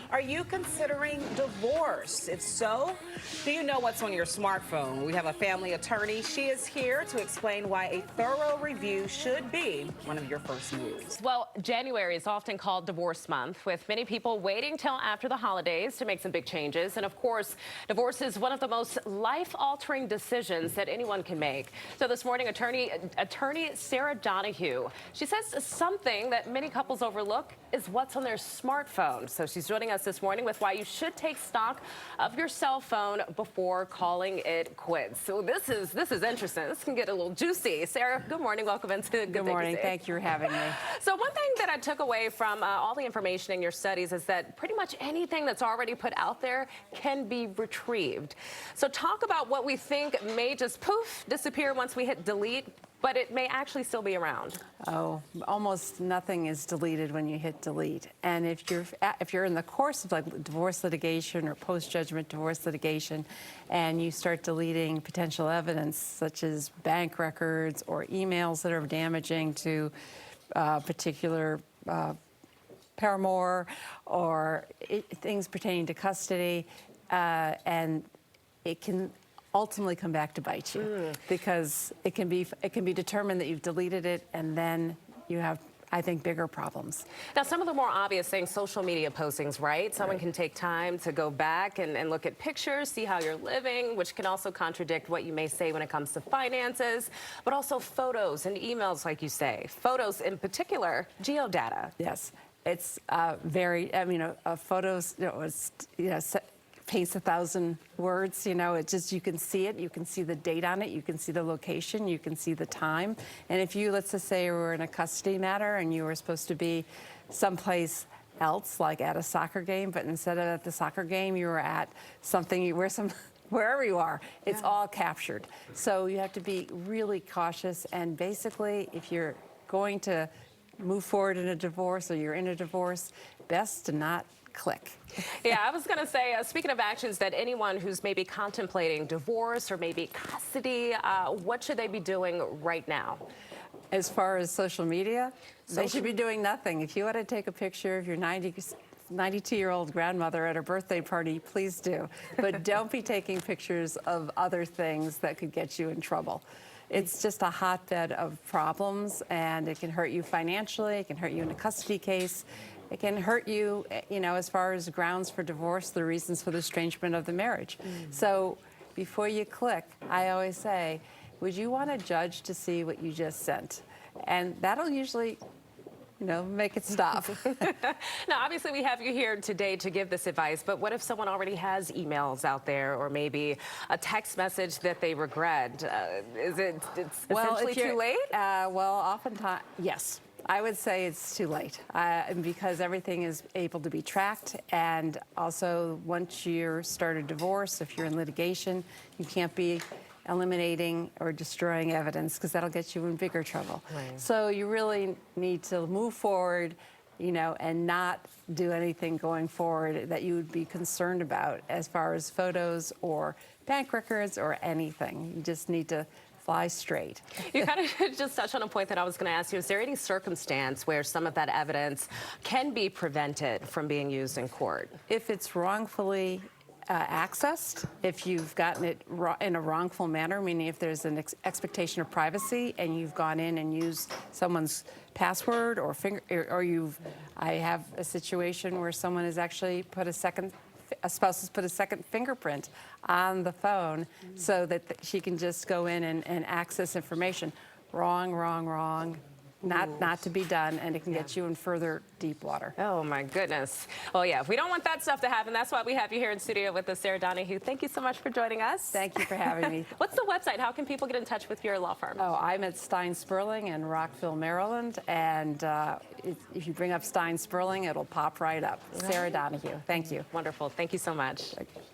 Are you considering divorce? If so, do you know what's on your smartphone? We have a family attorney. She is here to explain why a thorough review should be one of your first moves. Well, January is often called Divorce Month, with many people waiting till after the holidays to make some big changes. And of course, divorce is one of the most life-altering decisions that anyone can make. So this morning, attorney Sara Donohue, she says something that many couples overlook is what's on their smartphone. So she's joining us this morning with why you should take stock of your cell phone before calling it quits. So this is interesting. This can get a little juicy. Sara, good morning. Welcome into Good morning. Thank you for having me. So one thing that I took away from all the information in your studies is that pretty much anything that's already put out there can be retrieved. So talk about what we think may just poof, disappear once we hit delete, but it may actually still be around. Oh, almost nothing is deleted when you hit delete. And if you're in the course of like divorce litigation or post-judgment divorce litigation, and you start deleting potential evidence such as bank records or emails that are damaging to particular paramour or things pertaining to custody, and it can ultimately come back to bite you because it can be determined that you've deleted it, and then you have, I think, bigger problems. Now, some of the more obvious things, social media postings, right? Someone can take time to go back and look at pictures, see how you're living, which can also contradict what you may say when it comes to finances, but also photos and emails, like you say. Photos in particular, geodata. Yes, it's photos, paints 1,000 words, it just, you can see it, you can see the date on it, you can see the location, you can see the time. And if you, let's just say you were in a custody matter and you were supposed to be someplace else, like at a soccer game, but instead of at the soccer game, you were at something, wherever you are, it's all captured. So you have to be really cautious, and basically, if you're going to move forward in a divorce or you're in a divorce, best to not click. Yeah, I was going to say, speaking of actions that anyone who's maybe contemplating divorce or maybe custody, what should they be doing right now? As far as social media, they should be doing nothing. If you want to take a picture of your 92-year-old grandmother at her birthday party, please do. But don't be taking pictures of other things that could get you in trouble. It's just a hotbed of problems, and it can hurt you financially, it can hurt you in a custody case. It can hurt you, as far as grounds for divorce, the reasons for the estrangement of the marriage. So before you click, I always say, would you want a judge to see what you just sent? And that'll usually, make it stop. Now, obviously, we have you here today to give this advice, but what if someone already has emails out there or maybe a text message that they regret? Is it essentially too late? Well, oftentimes, yes. I would say it's too late because everything is able to be tracked, and also once you're started divorce, if you're in litigation, you can't be eliminating or destroying evidence because that'll get you in bigger trouble. Right. So you really need to move forward, and not do anything going forward that you would be concerned about as far as photos or bank records or anything. You just need to fly straight. You kind of just touched on a point that I was going to ask you. Is there any circumstance where some of that evidence can be prevented from being used in court? If it's wrongfully accessed, if you've gotten it in a wrongful manner, meaning if there's an expectation of privacy and you've gone in and used someone's password or I have a situation where someone has actually put a spouse has put a second fingerprint on the phone so that she can just go in and access information. Wrong, wrong, wrong. Not to be done, and it can get you in further deep water. Oh, my goodness. Well, yeah, we don't want that stuff to happen. That's why we have you here in studio with us, Sara Donohue. Thank you so much for joining us. Thank you for having me. What's the website? How can people get in touch with your law firm? Oh, I'm at Stein Sperling in Rockville, Maryland, and if you bring up Stein Sperling, it'll pop right up. Right. Sara Donohue. Thank you. Wonderful. Thank you so much.